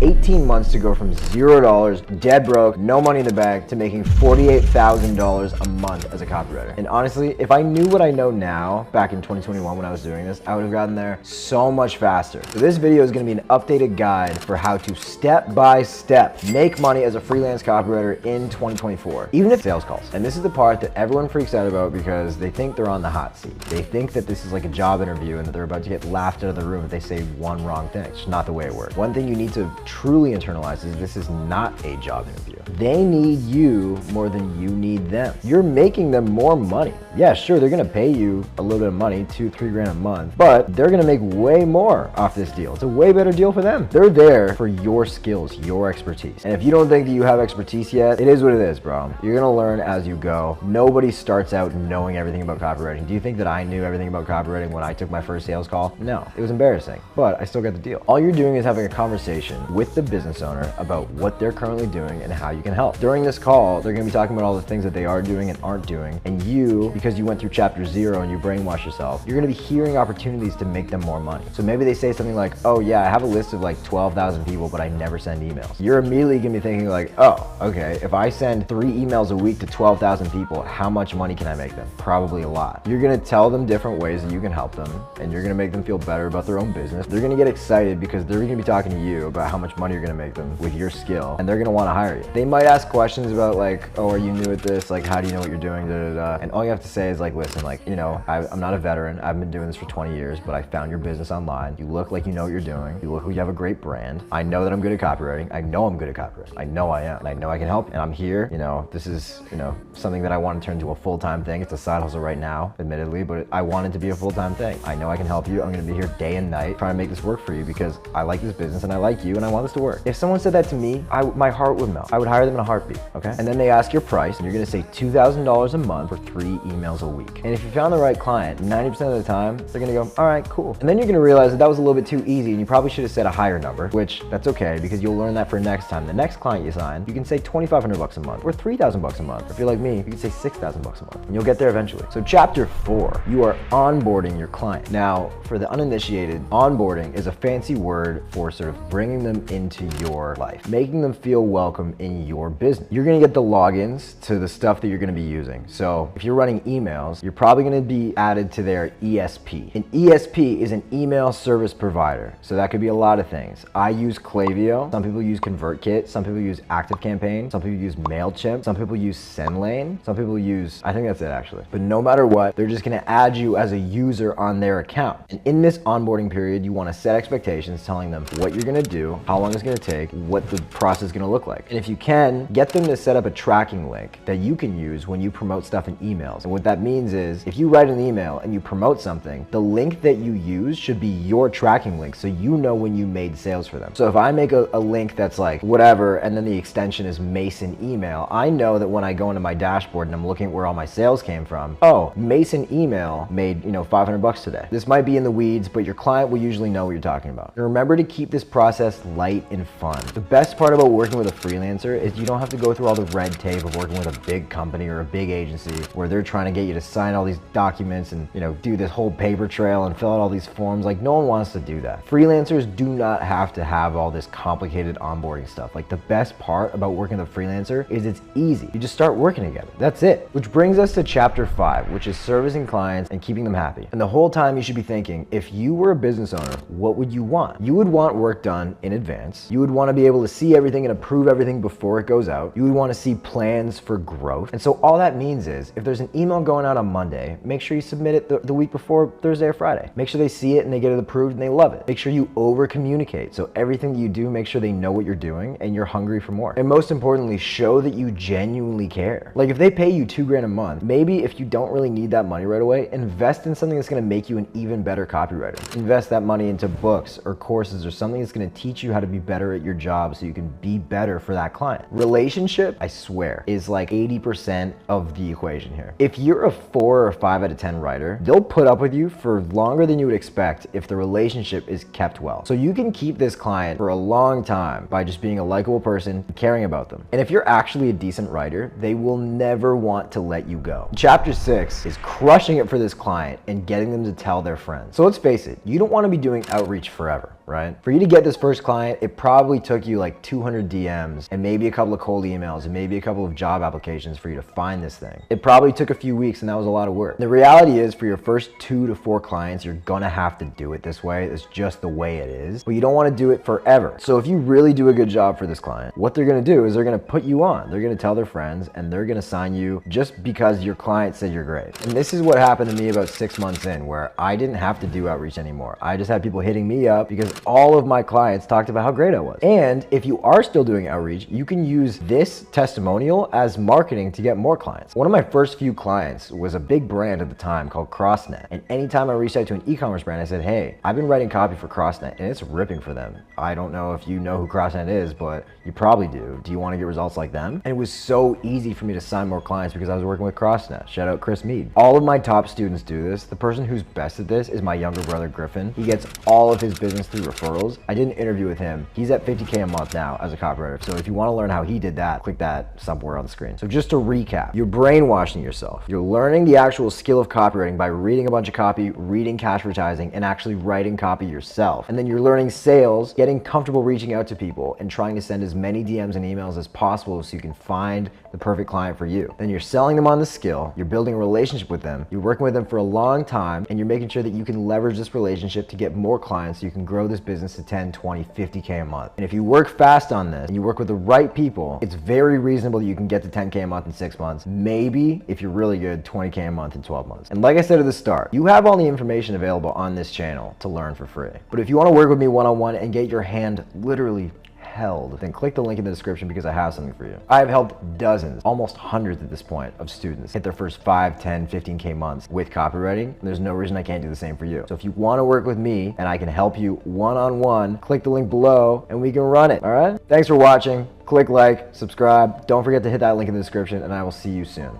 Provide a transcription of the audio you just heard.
18 months to go from $0, dead broke, no money in the bank, to making $48,000 a month as a copywriter. And honestly, if I knew what I know now back in 2021 when I was doing this, I would have gotten there so much faster. So this video is going to be an updated guide for how to step by step make money as a freelance copywriter in 2024, even if sales calls. And this is the part that everyone freaks out about because they think they're on the hot seat. They think that this is like a job interview and that they're about to get laughed out of the room if they say one wrong thing. It's not the way it works. One thing you need to truly internalize is this is not a job interview. They need you more than you need them. You're making them more money. Yeah, sure, they're gonna pay you a little bit of money, $2-3 grand a month, but they're gonna make way more off this deal. It's a way better deal for them. They're there for your skills, your expertise. And if you don't think that you have expertise yet, it is what it is, bro. You're gonna learn as you go. Nobody starts out knowing everything about copywriting. Do you think that I knew everything about copywriting when I took my first sales call? No, it was embarrassing, but I still got the deal. All you're doing is having a conversation with the business owner about what they're currently doing and how you can help. During this call, they're gonna be talking about all the things that they are doing and aren't doing. And you, because you went through chapter 0 and you brainwashed yourself, you're gonna be hearing opportunities to make them more money. So maybe they say something like, oh yeah, I have a list of like 12,000 people, but I never send emails. You're immediately gonna be thinking like, oh, okay, if I send 3 emails a week to 12,000 people, how much money can I make them? Probably a lot. You're gonna tell them different ways that you can help them, and you're gonna make them feel better about their own business. They're gonna get excited because they're gonna be talking to you about how much money you're gonna make them with your skill, and they're gonna wanna hire you. They might ask questions about like, oh, are you new at this? Like, how do you know what you're doing? Da, da, da. And all you have to say is like, listen, like, you know, I'm not a veteran. I've been doing this for 20 years, but I found your business online. You look like you know what you're doing. You look like you have a great brand. I know that I'm good at copywriting. I know I'm good at copywriting. I know I am. And I know I can help. And I'm here. You know, this is, you know, something that I want to turn into a full-time thing. It's a side hustle right now, admittedly, but I want it to be a full-time thing. I know I can help you. I'm going to be here day and night trying to make this work for you because I like this business and I like you and I want this to work. If someone said that to me, my heart would melt. I would hire them in a heartbeat, okay? And then they ask your price and you're going to say $2,000 a month for 3 emails a week. And if you found the right client, 90% of the time, they're going to go, all right, cool. And then you're going to realize that that was a little bit too easy and you probably should have said a higher number, which that's okay because you'll learn that for next time. The next client you sign, you can say $2,500 a month or $3,000 a month. Or if you're like me, you can say $6,000 a month and you'll get there eventually. So chapter 4, you are onboarding your client. Now, for the uninitiated, onboarding is a fancy word for sort of bringing them into your life, making them feel welcome in your business. You're going to get the logins to the stuff that you're going to be using. So if you're running emails, you're probably going to be added to their ESP. An ESP is an email service provider. So that could be a lot of things. I use Klaviyo. Some people use ConvertKit. Some people use ActiveCampaign. Some people use MailChimp. Some people use SendLane. Some people use, I think that's it actually. But no matter what, they're just going to add you as a user on their account. And in this onboarding period, you want to set expectations, telling them what you're going to do, how long it's going to take, what the process is going to look like. And if you can, get them to set up a tracking link that you can use when you promote stuff in emails. And what that means is if you write an email and you promote something, the link that you use should be your tracking link so you know when you made sales for them. So if I make a link that's like whatever and then the extension is Mason email, I know that when I go into my dashboard and I'm looking at where all my sales came from, oh, Mason email made, you know, $500 today. This might be in the weeds, but your client will usually know what you're talking about. And remember to keep this process light and fun. The best part about working with a freelancer is you don't have to go through all the red tape of working with a big company or a big agency where they're trying to get you to sign all these documents and, you know, do this whole paper trail and fill out all these forms. Like, no one wants to do that. Freelancers do not have to have all this complicated onboarding stuff. Like, the best part about working with a freelancer is it's easy. You just start working together. That's it. Which brings us to chapter 5, which is servicing clients and keeping them happy. And the whole time you should be thinking, if you were a business owner, what would you want? You would want work done in advance. You would want to be able to see everything and approve everything before it goes out. You would want to see plans for growth. And so all that means is if there's an email going out on Monday, make sure you submit it the week before Thursday or Friday. Make sure they see it and they get it approved and they love it. Make sure you over communicate. So everything that you do, make sure they know what you're doing and you're hungry for more. And most importantly, show that you genuinely care. Like if they pay you $2 grand a month, maybe if you don't really need that money right away, invest in something that's going to make you an even better copywriter. Invest that money into books or courses or something that's going to teach you how to be better at your job so you can be better for that client. Relationship, I swear, is like 80% of the equation here. If you're a 4 or 5 out of 10 writer, they'll put up with you for longer than you would expect if the relationship is kept well. So you can keep this client for a long time by just being a likable person, caring about them. And if you're actually a decent writer, they will never want to let you go. Chapter 6 is crushing it for this client and getting them to tell their friends. So let's face it, you don't want to be doing outreach forever, right? For you to get this first client client, it probably took you like 200 DMs and maybe a couple of cold emails and maybe a couple of job applications for you to find this thing. It probably took a few weeks and that was a lot of work. The reality is, for your first 2 to 4 clients, you're gonna have to do it this way. It's just the way it is, but you don't wanna do it forever. So if you really do a good job for this client, what they're gonna do is they're gonna put you on. They're gonna tell their friends and they're gonna sign you just because your client said you're great. And this is what happened to me about 6 months in, where I didn't have to do outreach anymore. I just had people hitting me up because all of my clients talked about how great I was. And if you are still doing outreach, you can use this testimonial as marketing to get more clients. One of my first few clients was a big brand at the time called CrossNet. And anytime I reached out to an e-commerce brand, I said, hey, I've been writing copy for CrossNet and it's ripping for them. I don't know if you know who CrossNet is, but you probably do. Do you want to get results like them? And it was so easy for me to sign more clients because I was working with CrossNet. Shout out Chris Mead. All of my top students do this. The person who's best at this is my younger brother, Griffin. He gets all of his business through referrals. I did an interview with him. He's at 50K a month now as a copywriter. So if you want to learn how he did that, click that somewhere on the screen. So just to recap, you're brainwashing yourself. You're learning the actual skill of copywriting by reading a bunch of copy, reading cash advertising, and actually writing copy yourself. And then you're learning sales, getting comfortable reaching out to people and trying to send as many DMs and emails as possible so you can find the perfect client for you. Then you're selling them on the skill, you're building a relationship with them, you're working with them for a long time, and you're making sure that you can leverage this relationship to get more clients so you can grow this business to 10, 20, 50K a month. And if you work fast on this and you work with the right people, it's very reasonable that you can get to 10K a month in 6 months. Maybe, if you're really good, 20K a month in 12 months. And like I said at the start, you have all the information available on this channel to learn for free. But if you want to work with me one-on-one and get your hand literally held, then click the link in the description because I have something for you. I have helped dozens, almost hundreds at this point, of students hit their first 5, 10, 15K months with copywriting. And there's no reason I can't do the same for you. So if you want to work with me and I can help you one-on-one, click the link below and we can run it, all right? Thanks for watching. Click like, subscribe. Don't forget to hit that link in the description and I will see you soon.